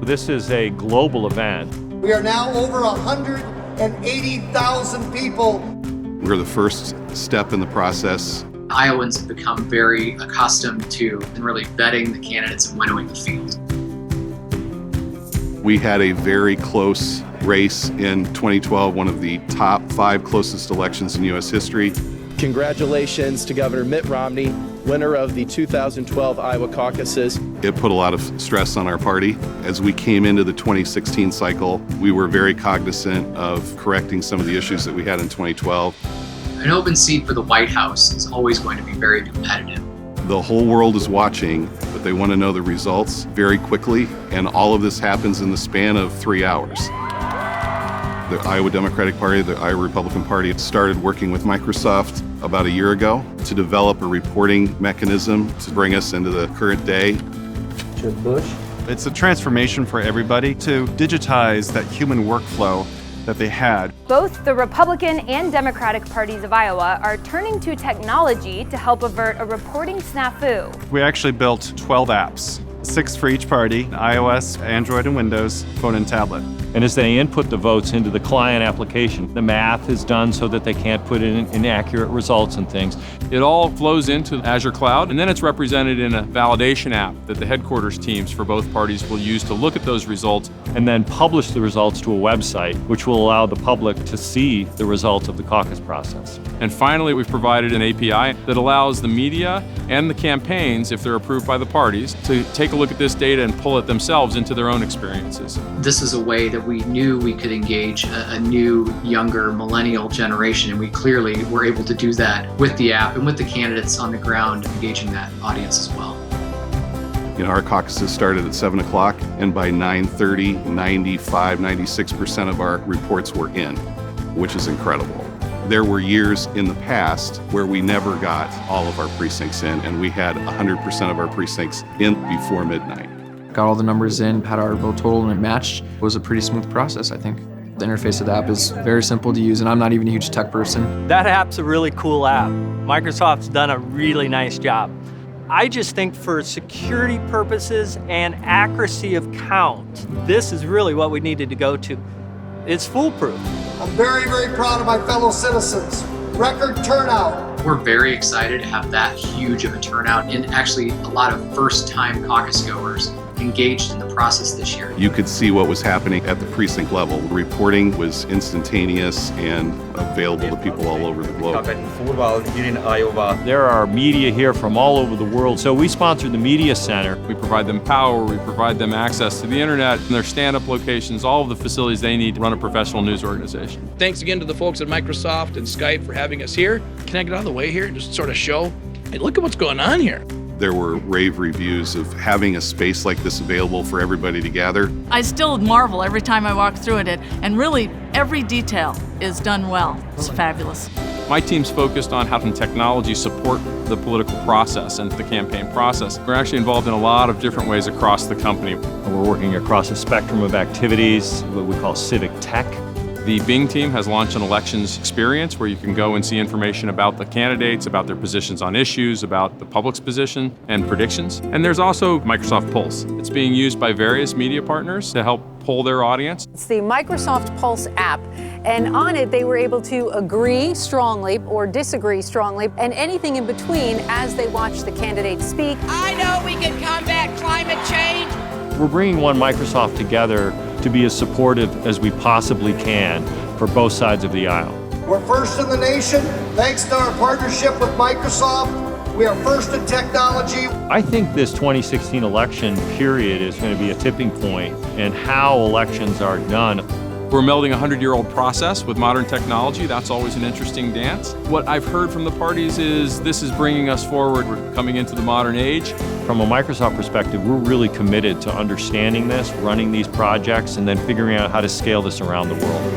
This is a global event. We are now over 180,000 people. We're the first step in the process. Iowans have become very accustomed to and really vetting the candidates and winnowing the field. We had a very close race in 2012, one of the top 5 closest elections in U.S. history. Congratulations to Governor Mitt Romney, winner of the 2012 Iowa caucuses. It put a lot of stress on our party. As we came into the 2016 cycle, we were very cognizant of correcting some of the issues that we had in 2012. An open seat for the White House is always going to be very competitive. The whole world is watching, but they want to know the results very quickly, and all of this happens in the span of 3 hours. The Iowa Democratic Party, the Iowa Republican Party started working with Microsoft about a year ago to develop a reporting mechanism to bring us into the current day. It's a transformation for everybody to digitize that human workflow that they had. Both the Republican and Democratic parties of Iowa are turning to technology to help avert a reporting snafu. We actually built 12 apps, 6 for each party, iOS, Android and Windows, phone and tablet. And as they input the votes into the client application, the math is done so that they can't put in inaccurate results and things. It all flows into Azure Cloud, and then it's represented in a validation app that the headquarters teams for both parties will use to look at those results. And then publish the results to a website, which will allow the public to see the results of the caucus process. And finally, we've provided an API that allows the media and the campaigns, if they're approved by the parties, to take a look at this data and pull it themselves into their own experiences. This is a way that we knew we could engage a new, younger, millennial generation, and we clearly were able to do that with the app and with the candidates on the ground engaging that audience as well. You know, our caucuses started at 7 o'clock, and by 9:30, 96% of our reports were in, which is incredible. There were years in the past where we never got all of our precincts in, and we had 100% of our precincts in before midnight. Got all the numbers in, had our vote total, and it matched. It was a pretty smooth process, I think. The interface of the app is very simple to use, and I'm not even a huge tech person. That app's a really cool app. Microsoft's done a really nice job. I just think for security purposes and accuracy of count, this is really what we needed to go to. It's foolproof. I'm very, very proud of my fellow citizens. Record turnout. We're very excited to have that huge of a turnout and actually a lot of first-time caucus goers engaged in the process this year. You could see what was happening at the precinct level. The reporting was instantaneous and available to people all over the globe. There are media here from all over the world, so we sponsored the Media Center. We provide them power, we provide them access to the internet and their stand-up locations, all of the facilities they need to run a professional news organization. Thanks again to the folks at Microsoft and Skype for having us here. Can I get out of the way here and just sort of show, hey, look at what's going on here. There were rave reviews of having a space like this available for everybody to gather. I still marvel every time I walk through it, and really every detail is done well. It's fabulous. My team's focused on how can technology support the political process and the campaign process. We're actually involved in a lot of different ways across the company. We're working across a spectrum of activities, what we call civic tech. The Bing team has launched an elections experience where you can go and see information about the candidates, about their positions on issues, about the public's position and predictions. And there's also Microsoft Pulse. It's being used by various media partners to help poll their audience. It's the Microsoft Pulse app, and on it they were able to agree strongly or disagree strongly and anything in between as they watched the candidates speak. I know we can combat climate change. We're bringing One Microsoft together to be as supportive as we possibly can for both sides of the aisle. We're first in the nation. Thanks to our partnership with Microsoft, we are first in technology. I think this 2016 election period is going to be a tipping point in how elections are done. We're melding a 100-year-old process with modern technology. That's always an interesting dance. What I've heard from the parties is this is bringing us forward. We're coming into the modern age. From a Microsoft perspective, we're really committed to understanding this, running these projects, and then figuring out how to scale this around the world.